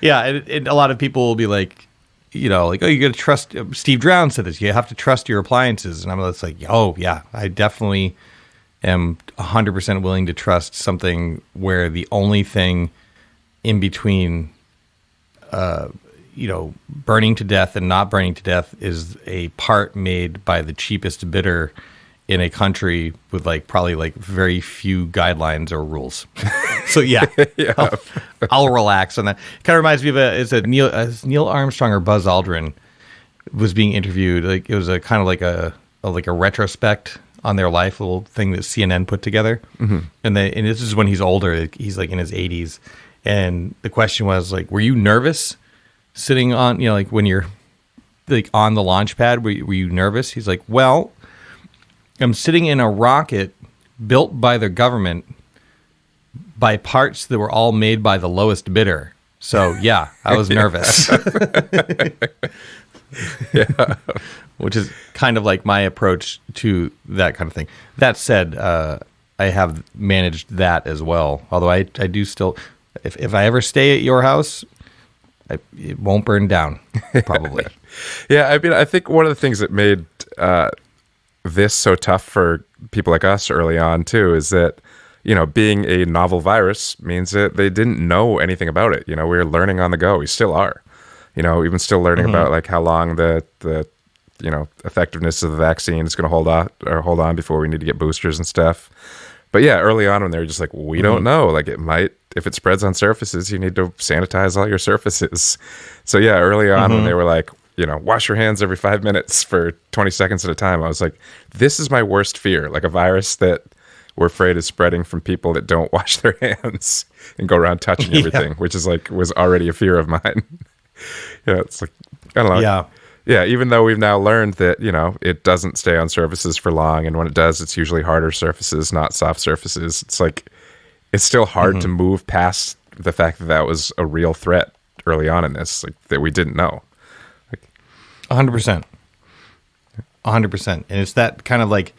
Yeah, and a lot of people will be like, you know, like, oh, you got to trust. Steve Drown said this. You have to trust your appliances, and I'm just like, oh yeah, I definitely am 100% willing to trust something where the only thing in between, you know, burning to death and not burning to death is a part made by the cheapest bidder in a country with like probably like very few guidelines or rules. So yeah, I'll relax on that. Kind of reminds me of Neil Armstrong or Buzz Aldrin was being interviewed. Like it was a kind of like a retrospect on their life, a little thing that CNN put together. And this is when he's older. He's like in his 80s. And the question was like, were you nervous sitting on, you know, like when you're like on the launch pad, were you nervous? He's like, well, I'm sitting in a rocket built by the government by parts that were all made by the lowest bidder. So yeah, I was nervous.
Yeah.
Which is kind of like my approach to that kind of thing. That said, I have managed that as well. Although I do still, if I ever stay at your house, it won't burn down, probably.
Yeah, I mean, I think one of the things that made this so tough for people like us early on too is that, you know, being a novel virus means that they didn't know anything about it. You know, we were learning on the go. We still are. You know, even still learning about like how long the you know, effectiveness of the vaccine is going to hold on before we need to get boosters and stuff. But yeah, early on when they were just like, we don't know, like it might, if it spreads on surfaces, you need to sanitize all your surfaces. So yeah, early on when they were like, you know, wash your hands every 5 minutes for 20 seconds at a time, I was like, this is my worst fear. Like a virus that we're afraid is spreading from people that don't wash their hands and go around touching everything, which is like, was already a fear of mine. Yeah, it's like, I don't know. Yeah, even though we've now learned that, you know, it doesn't stay on surfaces for long, and when it does, it's usually harder surfaces, not soft surfaces. It's like, it's still hard to move past the fact that that was a real threat early on in this, like that we didn't know. Like,
100%. 100%. And it's that kind of like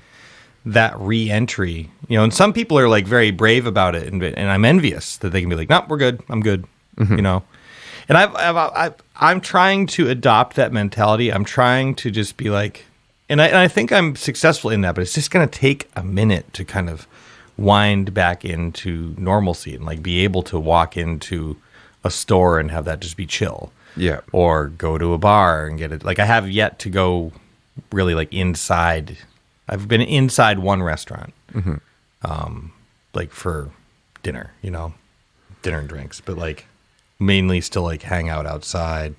that re-entry, you know, and some people are like very brave about it, and I'm envious that they can be like, no, we're good. I'm good. You know? And I'm trying to adopt that mentality. I'm trying to just be like, and I think I'm successful in that, but it's just going to take a minute to kind of wind back into normalcy and like be able to walk into a store and have that just be chill.
Yeah.
Or go to a bar and get it. Like I have yet to go really like inside. I've been inside one restaurant, like for dinner, you know, dinner and drinks, but like mainly still like hang out outside.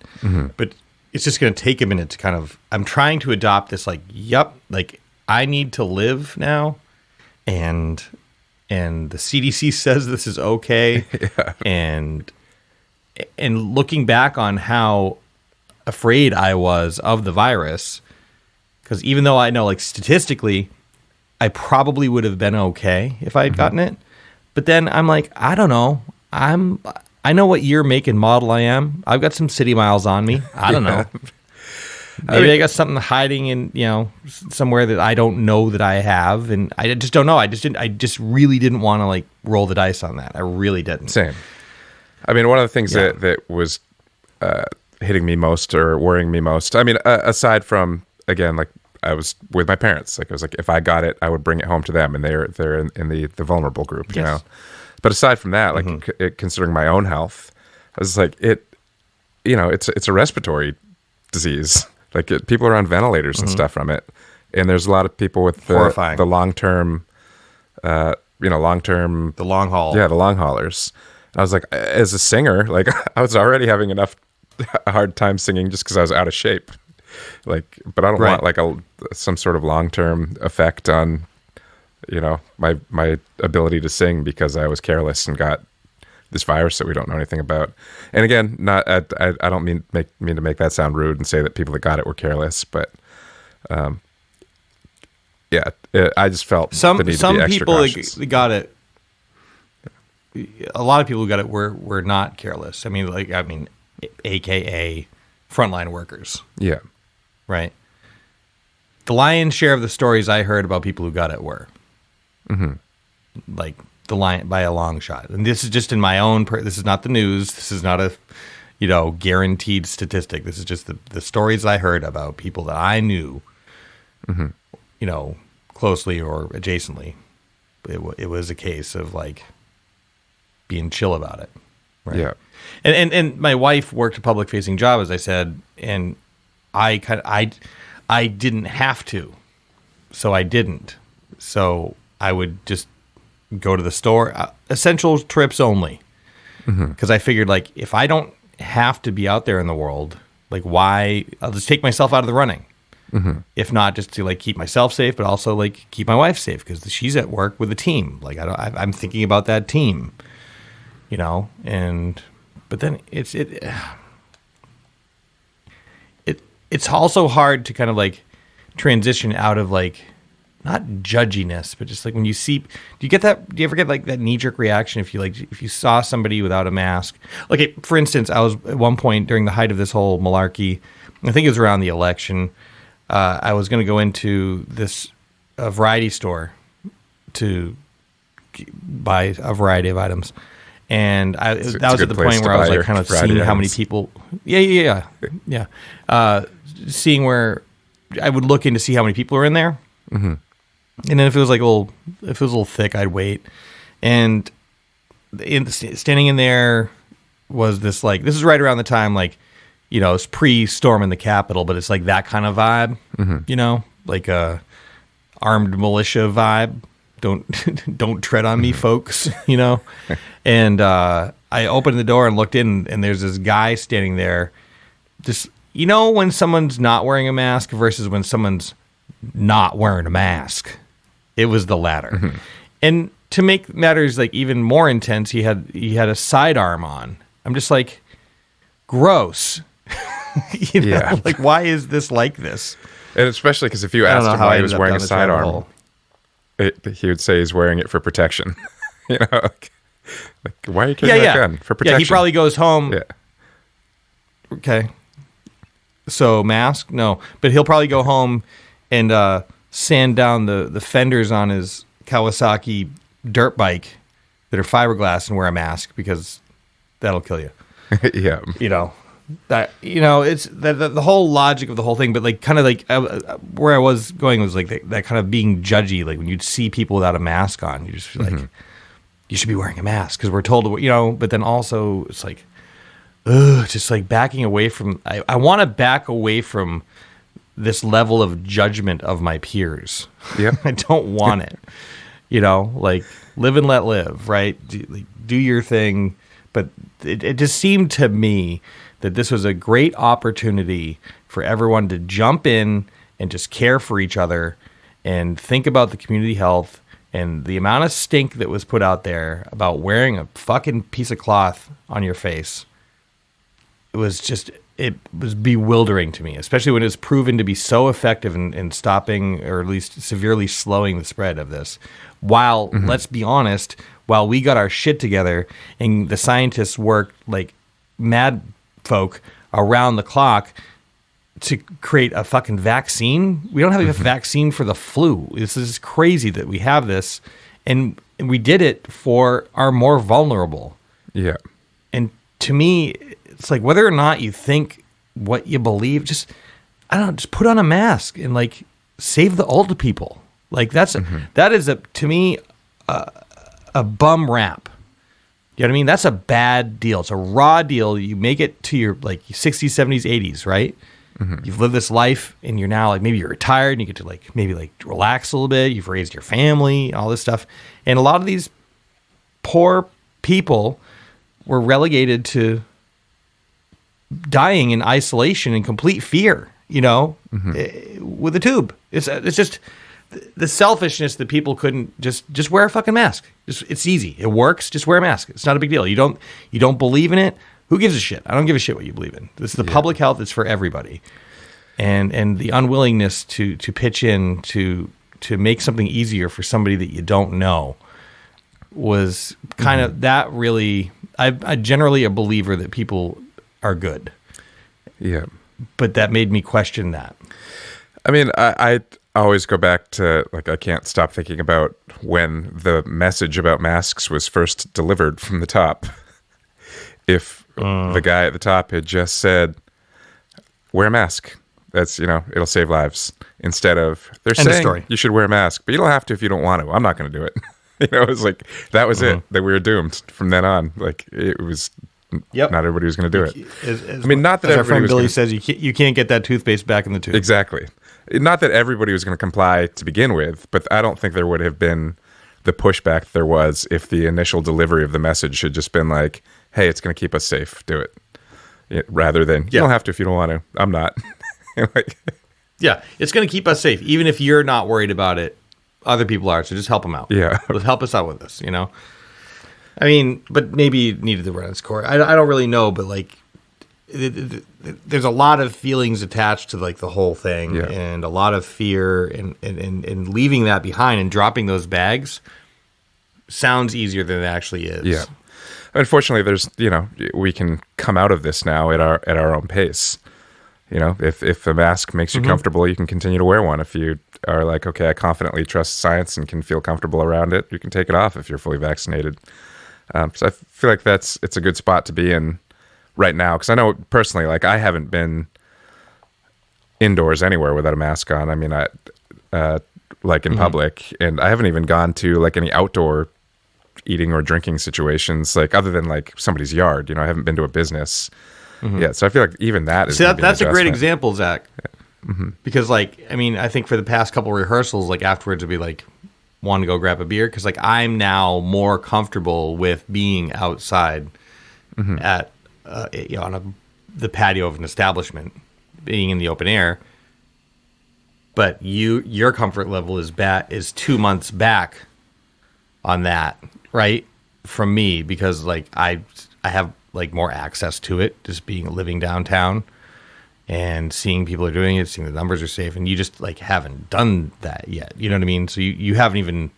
But it's just going to take a minute to kind of, I'm trying to adopt this like, like I need to live now. And the CDC says this is okay. And looking back on how afraid I was of the virus, because even though I know like statistically, I probably would have been okay if I had gotten it. But then I'm like, I don't know. I know what year, make, and model I am. I've got some city miles on me. I don't know. Maybe I got something hiding in, somewhere that I don't know that I have, and I just don't know. I just really didn't want to like roll the dice on that. I really didn't.
Same. I mean, one of the things that was hitting me most or worrying me most, I mean, aside from, again, like I was with my parents, like I was like, if I got it, I would bring it home to them, and they're in the vulnerable group, you know. But aside from that, like considering my own health, I was like, it's a respiratory disease. Like people are on ventilators and stuff from it, and there's a lot of people with the long-term, the long haul. Yeah, the long haulers. I was like, as a singer, like I was already having a hard time singing just because I was out of shape. Like, but I don't want like some sort of long-term effect on, my ability to sing because I was careless and got this virus that we don't know anything about. And again, I don't mean to make that sound rude and say that people that got it were careless, but I just felt the need to be extra cautious.
That got it. A lot of people who got it were not careless. I mean, AKA frontline workers.
Yeah.
Right. The lion's share of the stories I heard about people who got it were like the lion by a long shot. And this is just in my own, this is not the news. This is not a, guaranteed statistic. This is just the stories I heard about people that I knew, closely or adjacently. It was a case of like being chill about it. Right?
Yeah.
And my wife worked a public facing job, as I said, and I didn't have to, so I didn't. So I would just go to the store, essential trips only, because I figured like if I don't have to be out there in the world, like why? I'll just take myself out of the running. If not, just to like keep myself safe, but also like keep my wife safe because she's at work with a team. Like I'm thinking about that team, but then it's also hard to kind of like transition out of like not judginess, but just like when you see, do you ever get like that knee-jerk reaction if you saw somebody without a mask? Like for instance, I was at one point during the height of this whole malarkey, I think it was around the election, I was going to go into a variety store to buy a variety of items. And that was at the point where I was like kind of seeing how many people. Yeah. Seeing where I would look in to see how many people are in there, and then if it was a little thick, I'd wait. And standing in there was this like this is right around the time like it's pre-storming the Capitol, but it's like that kind of vibe, like a armed militia vibe. Don't tread on me, folks, And I opened the door and looked in, and there's this guy standing there. Just when someone's not wearing a mask versus when someone's not wearing a mask, it was the latter. And to make matters like even more intense, he had a sidearm on. I'm just like, gross. Like why is this like this?
And especially because if you asked him why he was wearing a sidearm, he would say he's wearing it for protection. Like, why are you carrying that gun? For protection.
Yeah, he probably goes home.
Yeah.
Okay. So mask? No. But he'll probably go home and sand down the fenders on his Kawasaki dirt bike that are fiberglass and wear a mask because that'll kill you.
Yeah.
It's the whole logic of the whole thing, but like kind of like where I was going was like that kind of being judgy. Like when you'd see people without a mask on, you just feel like you should be wearing a mask because we're told to, but then also it's like, just like backing away from, I want to back away from this level of judgment of my peers.
Yeah.
I don't want it, like live and let live, right? Do your thing. But it just seemed to me that this was a great opportunity for everyone to jump in and just care for each other and think about the community health and the amount of stink that was put out there about wearing a fucking piece of cloth on your face. It was bewildering to me, especially when it was proven to be so effective in stopping or at least severely slowing the spread of this. While, let's be honest, while we got our shit together and the scientists worked like mad folk around the clock to create a fucking vaccine. We don't have a vaccine for the flu. This is crazy that we have this, and we did it for our more vulnerable.
Yeah.
And to me, it's like whether or not you think what you believe, just put on a mask and like save the old people. Like that is to me a bum rap. You know what I mean? That's a bad deal. It's a raw deal. You make it to your like 60s, 70s, 80s, right? You've lived this life and you're now like, maybe you're retired and you get to like maybe like relax a little bit. You've raised your family, all this stuff. And a lot of these poor people were relegated to dying in isolation and complete fear, with a tube. It's just the selfishness that people couldn't just wear a fucking mask. It's easy. It works. Just wear a mask. It's not a big deal. You don't believe in it. Who gives a shit? I don't give a shit what you believe in. This is the public health. It's for everybody. And the unwillingness to pitch in to make something easier for somebody that you don't know was kind of that really. I'm generally a believer that people are good.
Yeah.
But that made me question that.
I mean, I always go back to, like, I can't stop thinking about when the message about masks was first delivered from the top. If the guy at the top had just said, wear a mask, that's, it'll save lives. Instead of, they're saying you should wear a mask, but you don't have to if you don't want to. I'm not going to do it. It was like, that was it, that we were doomed from then on. Like, it was, not everybody was going to do it. I mean, not that
as our friend Billy
gonna,
says, you can't get that toothpaste back in the tube.
Exactly. Not that everybody was going to comply to begin with, but I don't think there would have been the pushback there was if the initial delivery of the message had just been like, hey, it's going to keep us safe, do it. Rather than, you don't have to if you don't want to. I'm not.
It's going to keep us safe. Even if you're not worried about it, other people are, so just help them out.
Yeah.
Just help us out with this, I mean, but maybe it needed to run its course. I don't really know, but like, there's a lot of feelings attached to like the whole thing, and a lot of fear, and leaving that behind and dropping those bags sounds easier than it actually is.
Yeah. Unfortunately, there's we can come out of this now at our own pace. If a mask makes you comfortable, you can continue to wear one. If you are like, okay, I confidently trust science and can feel comfortable around it, you can take it off if you're fully vaccinated. So I feel like it's a good spot to be in right now, because I know personally, like, I haven't been indoors anywhere without a mask on. I mean, like in public, and I haven't even gone to like any outdoor eating or drinking situations, like other than like somebody's yard. I haven't been to a business yet, so I feel like even that is.
That's a great example, Zach. Because like, I mean, I think for the past couple rehearsals, like afterwards, it'd be like, want to go grab a beer, because like I'm now more comfortable with being outside at on the patio of an establishment, being in the open air. But your comfort level is 2 months back on that, right? From me, because like I have like more access to it, just living downtown and seeing people are doing it, seeing the numbers are safe, and you just like haven't done that yet. You know what I mean? So you haven't even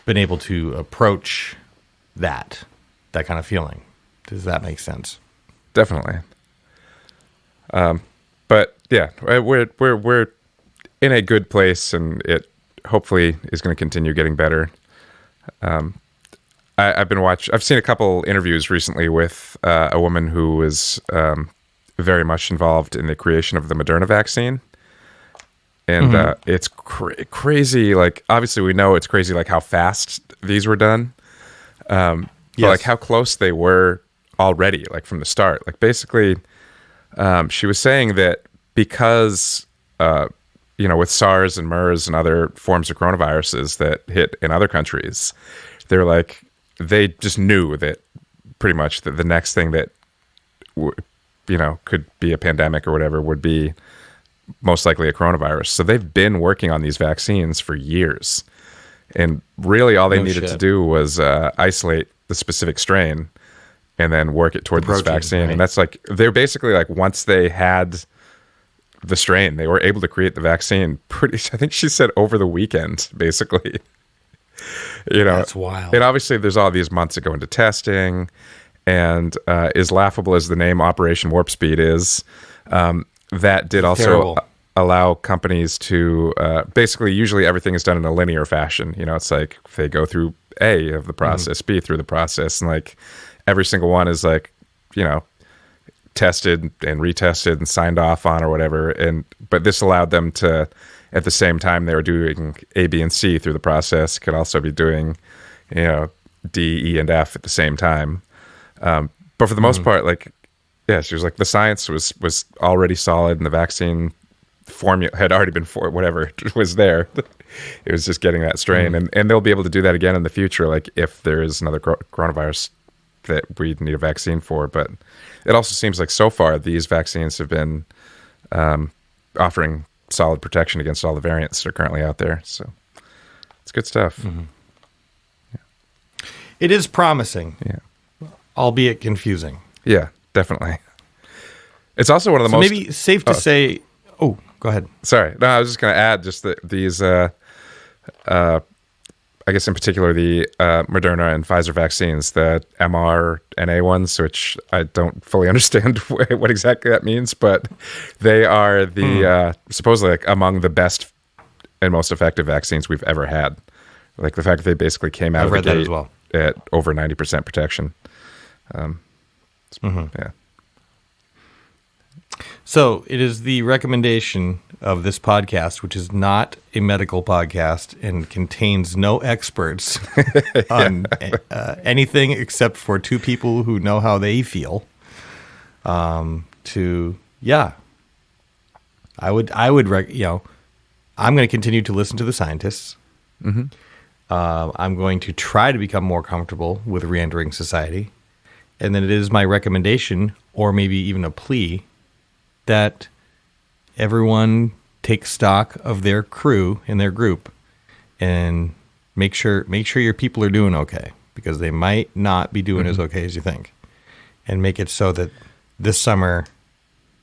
been able to approach that kind of feeling. Does that make sense?
Definitely. But yeah, we're in a good place, and it hopefully is going to continue getting better. I've seen a couple interviews recently with a woman who was very much involved in the creation of the Moderna vaccine. And it's crazy. Like, obviously we know it's crazy, like how fast these were done. But like how close they were already, like from the start. Like basically, she was saying that because, with SARS and MERS and other forms of coronaviruses that hit in other countries, they're like, they just knew that pretty much that the next thing that, could be a pandemic or whatever would be most likely a coronavirus. So they've been working on these vaccines for years. And really all they needed to do was isolate the specific strain and then work it toward this vaccine. Right. And that's like, they're basically like, once they had the strain. They were able to create the vaccine I think she said over the weekend, basically.
That's wild.
And obviously there's all these months that go into testing, and as laughable as the name Operation Warp Speed is, that did also
Terrible.
allow companies to basically, usually everything is done in a linear fashion. It's like they go through A of the process, B through the process, and like every single one is like, tested and retested and signed off on or whatever. But this allowed them to, at the same time they were doing A, B, and C through the process, could also be doing, D, E, and F at the same time. But for the most part, like, yeah, she was like, the science was already solid, and the vaccine formula had already been whatever was there. It was just getting that strain, and they'll be able to do that again in the future, like if there is another coronavirus that we need a vaccine for. But it also seems like so far these vaccines have been offering solid protection against all the variants that are currently out there. So it's good stuff.
It is promising, albeit confusing.
Yeah, definitely. It's also one of the most...
Maybe safe to say... Oh, go ahead.
Sorry. No, I was just going to add just that these... I guess in particular the Moderna and Pfizer vaccines, the mRNA ones, which I don't fully understand what exactly that means, but they are the supposedly like among the best and most effective vaccines we've ever had. Like the fact that they basically came out of the gate
as well.
At over 90% protection. Yeah.
So it is the recommendation of this podcast, which is not a medical podcast and contains no experts on anything except for two people who know how they feel. I would, I'm going to continue to listen to the scientists. I'm going to try to become more comfortable with re-entering society. And then it is my recommendation, or maybe even a plea, that everyone take stock of their crew and their group and make sure your people are doing okay, because they might not be doing as okay as you think, and make it so that this summer,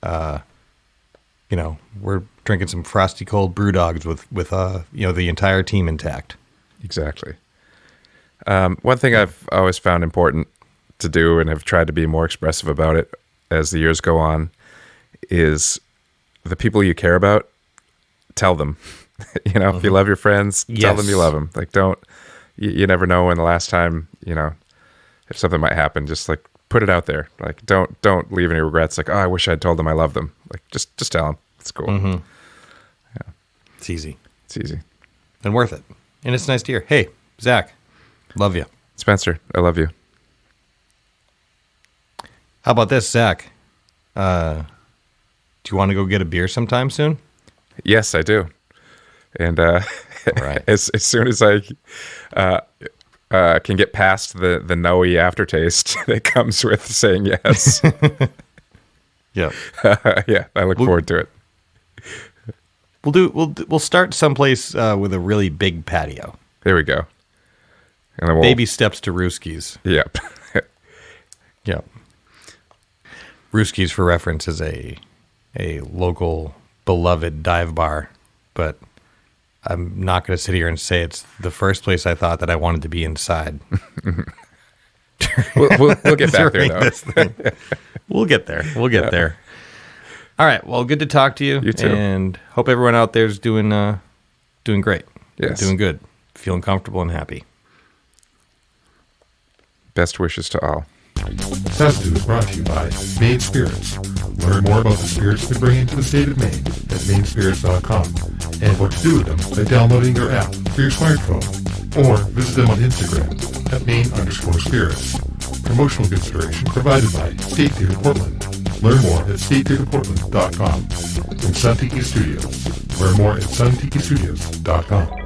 we're drinking some frosty cold brew dogs with the entire team intact.
Exactly. One thing I've always found important to do, and have tried to be more expressive about it as the years go on, is the people you care about, tell them. If you love your friends, tell them you love them. Like, you never know when the last time, if something might happen, just like put it out there. Like, don't leave any regrets. Like, oh, I wish I'd told them I love them. Like, just tell them. It's cool. Yeah.
It's easy.
It's easy.
And worth it. And it's nice to hear. Hey, Zach, love you.
Spencer, I love you.
How about this, Zach? Do you want to go get a beer sometime soon?
Yes, I do. And
right.
as soon as I can get past the no-y aftertaste that comes with saying yes.
Yeah.
Yeah, I look forward to it.
We'll start someplace with a really big patio.
There we go. And then
baby steps to Rooski's.
Yep.
Yep. Rooski's, for reference, is a local beloved dive bar, but I'm not going to sit here and say it's the first place I thought that I wanted to be inside.
We'll get back there, though.
We'll get there. We'll get there. All right. Well, good to talk to you.
You too.
And hope everyone out there is doing great.
Yes.
Doing good. Feeling comfortable and happy.
Best wishes to all.
SAZETU is brought to you by Maine Spirits. Learn more about the spirits they bring into the state of Maine at mainspirits.com, and what to do with them by downloading their app for your smartphone, or visit them on Instagram at Maine_spirits. Promotional consideration provided by State Theatre Portland. Learn more at statetheatreportland.com. And Sun Tiki Studios. Learn more at suntikistudios.com.